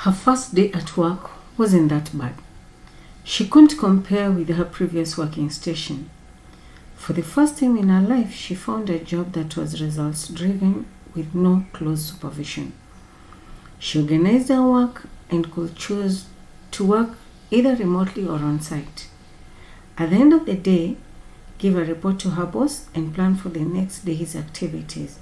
Her first day at work wasn't that bad. She couldn't compare with her previous working station. For the first time in her life, she found a job that was results-driven with no close supervision. She organized her work and could choose to work either remotely or on-site. At the end of the day, give a report to her boss and plan for the next day's activities.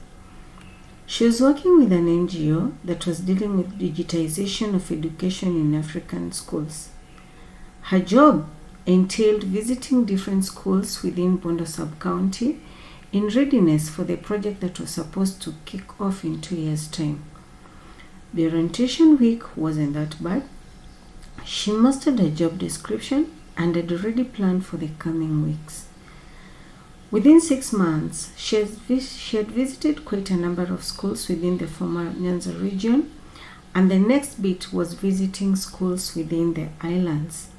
She was working with an NGO that was dealing with digitization of education in African schools. Her job entailed visiting different schools within Bondo sub-county in readiness for the project that was supposed to kick off in 2 years' time. The orientation week wasn't that bad. She mastered her job description and had already planned for the coming weeks. Within 6 months, she had visited quite a number of schools within the former Nyanza region, and the next bit was visiting schools within the islands.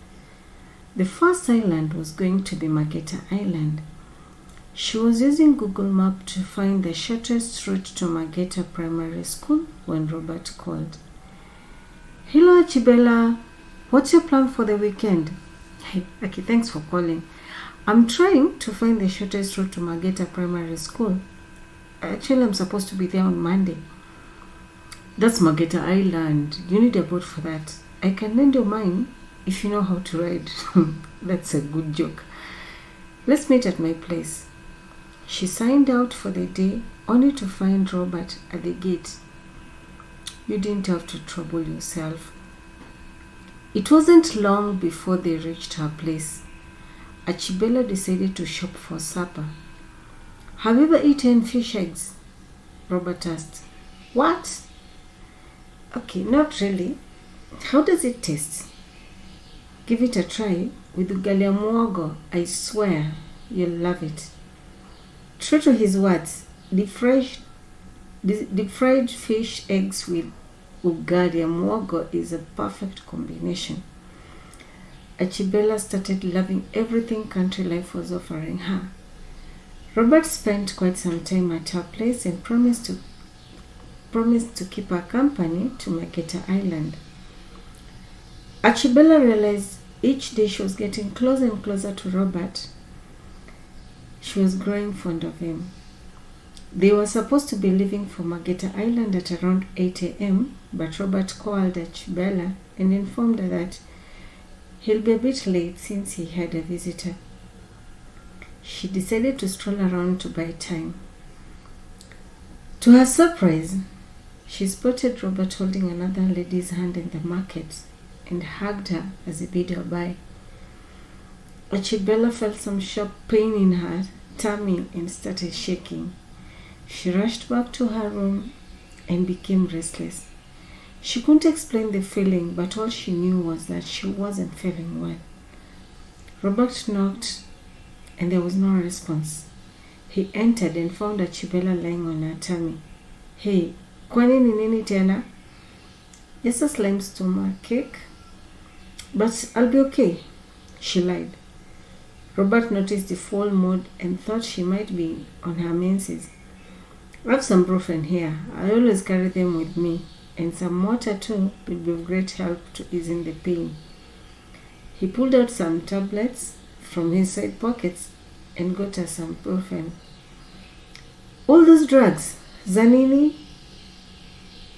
The first island was going to be Mageta Island. She was using Google Map to find the shortest route to Mageta Primary School when Robert called. "Hello, Achibella. What's your plan for the weekend?" "Hey, okay, thanks for calling. I'm trying to find the shortest route to Mageta Primary School. Actually, I'm supposed to be there on Monday." "That's Mageta Island. You need a boat for that. I can lend you mine if you know how to ride." That's a good joke. "Let's meet at my place." She signed out for the day only to find Robert at the gate. "You didn't have to trouble yourself." It wasn't long before they reached her place. Achibella decided to shop for supper. "Have you ever eaten fish eggs?" Robert asked. "What?" "Okay, not really. How does it taste?" "Give it a try with ugali ya muogo. I swear you'll love it." True to his words, deep fried fish eggs with ugali ya muogo is a perfect combination. Achibella started loving everything country life was offering her. Robert spent quite some time at her place and promised to keep her company to Mageta Island. Achibella realized each day she was getting closer and closer to Robert. She was growing fond of him. They were supposed to be leaving for Mageta Island at around 8 a.m., but Robert called Achibella and informed her that he'll be a bit late since he had a visitor. She decided to stroll around to buy time. To her surprise, she spotted Robert holding another lady's hand in the market and hugged her as he bid her bye. Achibella felt some sharp pain in her tummy and started shaking. She rushed back to her room and became restless. She couldn't explain the feeling, but all she knew was that she wasn't feeling well. Robert knocked and there was no response. He entered and found Achibella lying on her tummy. "Hey, kwani ni nini tena?" "Just a slime stomachache. But I'll be okay," she lied. Robert noticed the full mood and thought she might be on her menses. "I have some brufen here. I always carry them with me. And some water too will be of great help to easing the pain." He pulled out some tablets from his side pockets and got her some brufen. "All those drugs, Zanini?"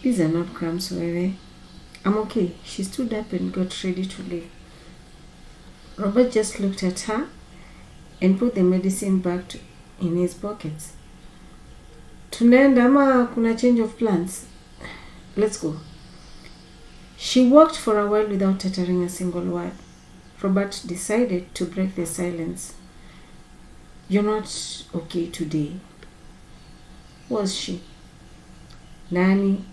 "These are not cramps, wewe. I'm okay." She stood up and got ready to leave. Robert just looked at her and put the medicine back in his pockets. "Tunaenda ama kuna change of plans? Let's go." She walked for a while without uttering a single word. Robert decided to break the silence. "You're not okay today." Was she? "Nani?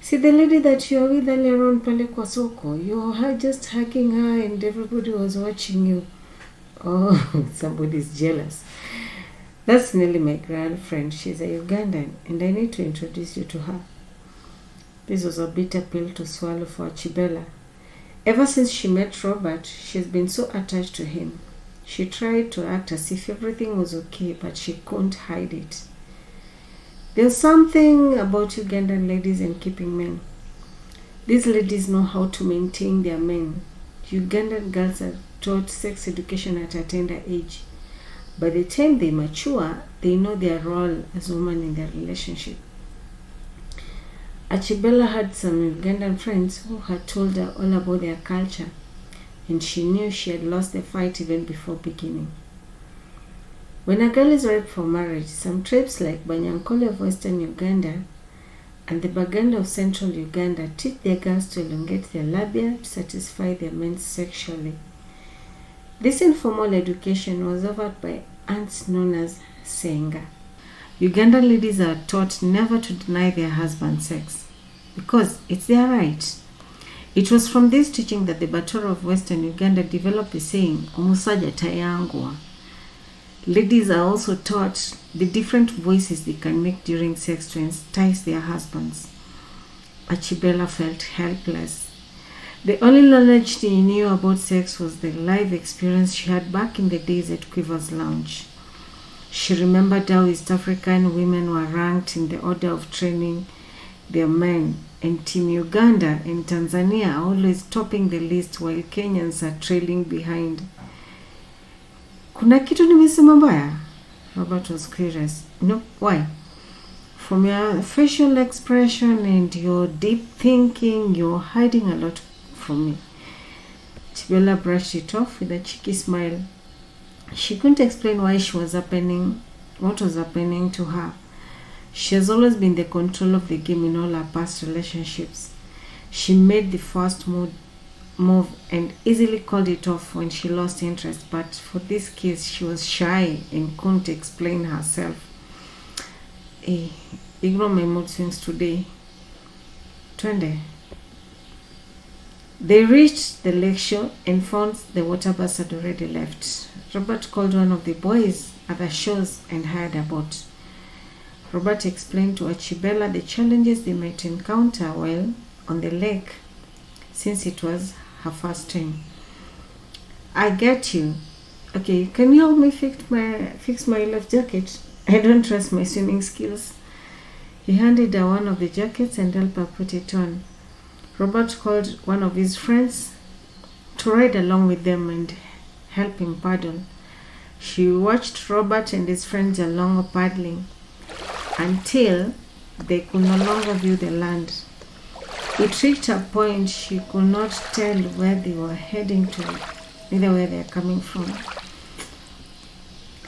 See the lady that you are with earlier on pale kwa soko? You were just hugging her and everybody was watching you." "Oh, somebody's jealous. That's Nelly, my girlfriend. She's a Ugandan and I need to introduce you to her." This was a bitter pill to swallow for Achibella. Ever since she met Robert, she's been so attached to him. She tried to act as if everything was okay, but she couldn't hide it. There's something about Ugandan ladies and keeping men. These ladies know how to maintain their men. Ugandan girls are taught sex education at a tender age. By the time they mature, they know their role as women in their relationship. Achibella had some Ugandan friends who had told her all about their culture, and she knew she had lost the fight even before beginning. When a girl is ripe for marriage, some tribes like Banyankole of Western Uganda and the Baganda of Central Uganda teach their girls to elongate their labia to satisfy their men sexually. This informal education was offered by aunts known as Senga. Ugandan ladies are taught never to deny their husband sex because it's their right. It was from this teaching that the Batora of Western Uganda developed the saying, Omusaja tayangwa. Ladies are also taught the different voices they can make during sex to entice their husbands. Achibella felt helpless. The only knowledge she knew about sex was the live experience she had back in the days at Quiver's Lounge. She remembered how East African women were ranked in the order of training their men, and Team Uganda and Tanzania are always topping the list while Kenyans are trailing behind. Kuna kitu nimesema mbaya? Robert was curious. No, why? From your facial expression and your deep thinking, you're hiding a lot from me. Achibella brushed it off with a cheeky smile. She couldn't explain what was happening to her. She has always been the control of the game in all her past relationships. She made the first move and easily called it off when she lost interest, but for this case she was shy and couldn't explain herself. Ignore my mood swings today. Twende. They reached the lake shore and found the water bus had already left. Robert called one of the boys at the shores and hired a boat. Robert explained to Achibella the challenges they might encounter while on the lake, since it was her first time. I get you. Okay, can you help me fix my left jacket? I don't trust my swimming skills. He handed her one of the jackets and helped her put it on. Robert called one of his friends to ride along with them and help him paddle. She watched Robert and his friends along paddling until they could no longer view the land. It reached a point she could not tell where they were heading to, neither where they are coming from.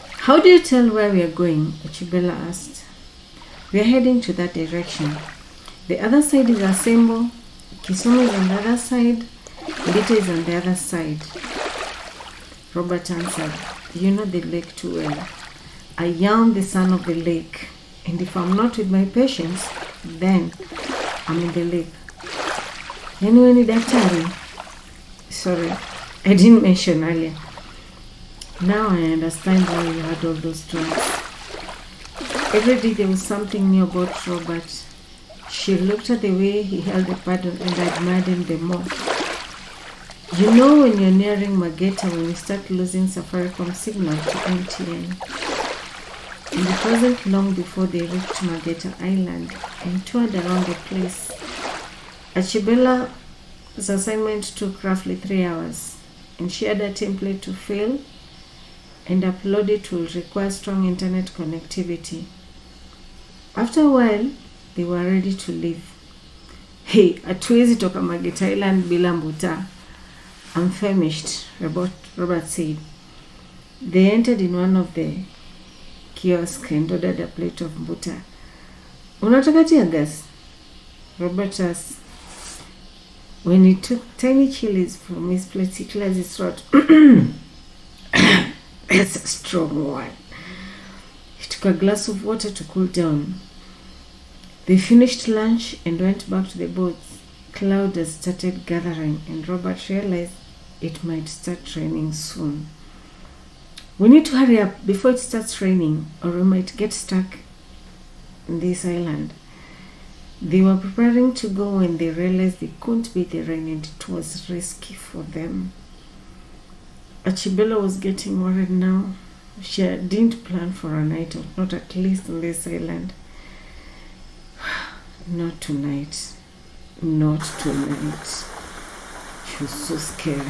How do you tell where we are going? Achibella asked. We are heading to that direction. The other side is Asembo, Kisumu is on the other side, Lita is on the other side. Robert answered, you know the lake too well. I am the son of the lake, and if I'm not with my patients, then I'm in the lake. Anyway, ni daktari. Sorry, I didn't mention earlier. Now I understand why you had all those drugs. Every day there was something new about Robert. She looked at the way he held the paddle and admired him the more. You know when you're nearing Mageta when you start losing Safaricom signal to MTN. And it wasn't long before they reached Mageta Island and toured around the place. Achibella's assignment took roughly 3 hours, and she had a template to fill and upload it will require strong internet connectivity. After a while, they were ready to leave. Hey, hatuwezi toka Mageta Island bila mbuta. I'm famished, Robert said. They entered in one of the kiosks and ordered a plate of mbuta. Unataka tear gas? Robert asked. When he took tiny chilies from his plate, he cleared his throat. It's a strong one. He took a glass of water to cool down. They finished lunch and went back to the boat. Clouds had started gathering, and Robert realized it might start raining soon. We need to hurry up before it starts raining, or we might get stuck in this island. They were preparing to go when they realized they couldn't beat the rain and it was risky for them. Achibella was getting worried now. She didn't plan for a night out, not at least on this island. Not tonight. Not tonight. She was so scared.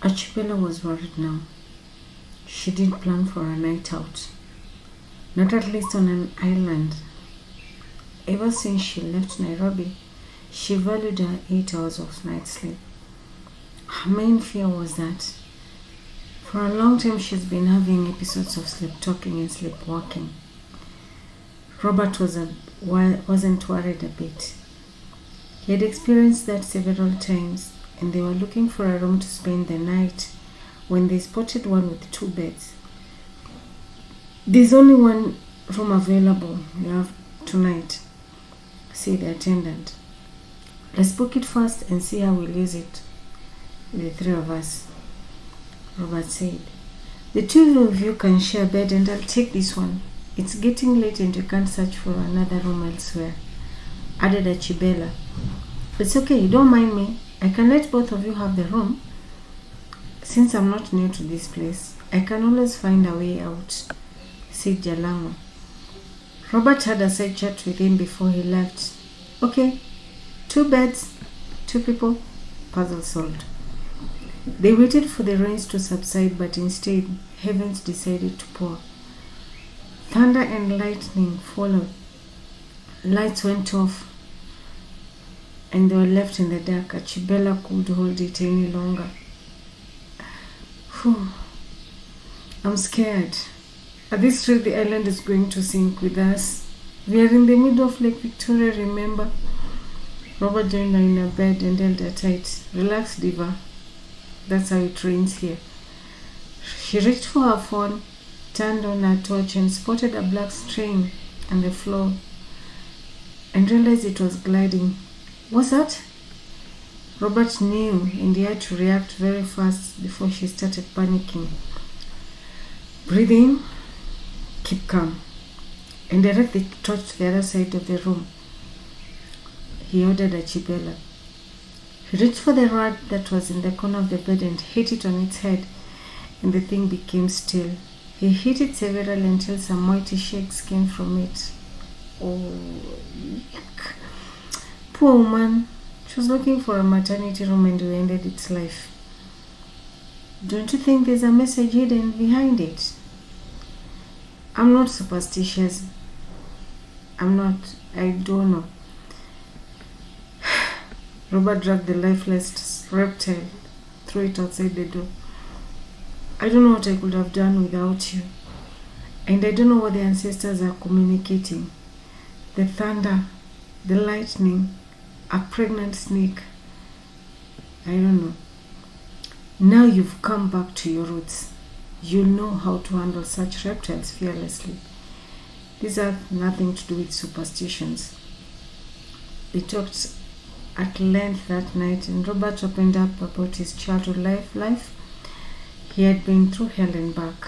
Achibella was worried now. She didn't plan for a night out. Not at least on an island. Ever since she left Nairobi, she valued her 8 hours of night sleep. Her main fear was that for a long time she's been having episodes of sleep-talking and sleepwalking. Robert wasn't worried a bit. He had experienced that several times, and they were looking for a room to spend the night when they spotted one with 2 beds. "There's only one room available you have tonight," said the attendant. "Let's book it first and see how we'll use it with the 3 of us," Robert said. "The 2 of you can share a bed and I'll take this one. It's getting late and you can't search for another room elsewhere," added Achibella. "It's okay, don't mind me. I can let both of you have the room. Since I'm not new to this place, I can always find a way out," said Jalango. Robert had a side chat with him before he left. "Okay, 2 beds, 2 people, puzzle solved." They waited for the rains to subside, but instead, heavens decided to pour. Thunder and lightning followed. Lights went off, and they were left in the dark. Achibella could hold it any longer. Whew. "I'm scared. At this rate, the island is going to sink with us. We are in the middle of Lake Victoria, remember?" Robert joined her in her bed and held her tight. "Relax, diva. That's how it rains here." She reached for her phone, turned on her torch, and spotted a black string on the floor and realized it was gliding. "What's that?" Robert knew, and he had to react very fast before she started panicking. "Breathe in, keep calm, and direct the torch to the other side of the room," he ordered Achibella. He reached for the rod that was in the corner of the bed and hit it on its head, and the thing became still. He hit it severally until some whitish eggs came from it. Oh, yuck. Poor woman. She was looking for a maternity room and we ended its life. "Don't you think there's a message hidden behind it?" "I'm not superstitious. I don't know." Robert dragged the lifeless reptile, threw it outside the door. "I don't know what I could have done without you. And I don't know what the ancestors are communicating. The thunder, the lightning, a pregnant snake. I don't know. Now you've come back to your roots. You'll know how to handle such reptiles fearlessly. These have nothing to do with superstitions." They talked at length that night, and Robert opened up about his childhood life. He had been through hell and back.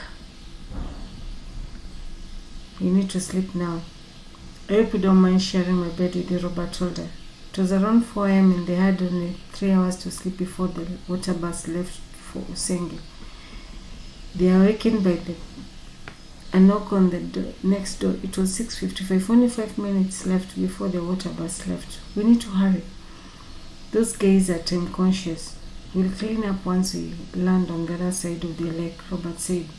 "You need to sleep now. I hope you don't mind sharing my bed with you," Robert told her. It was around 4 a.m. and they had only 3 hours to sleep before the water bus left for Usenge. They were awakened by a knock on the next door. It was 6:55, only 5 minutes left before the water bus left. "We need to hurry. Those guys are time conscious. We'll clean up once we land on the other side of the lake," Robert said.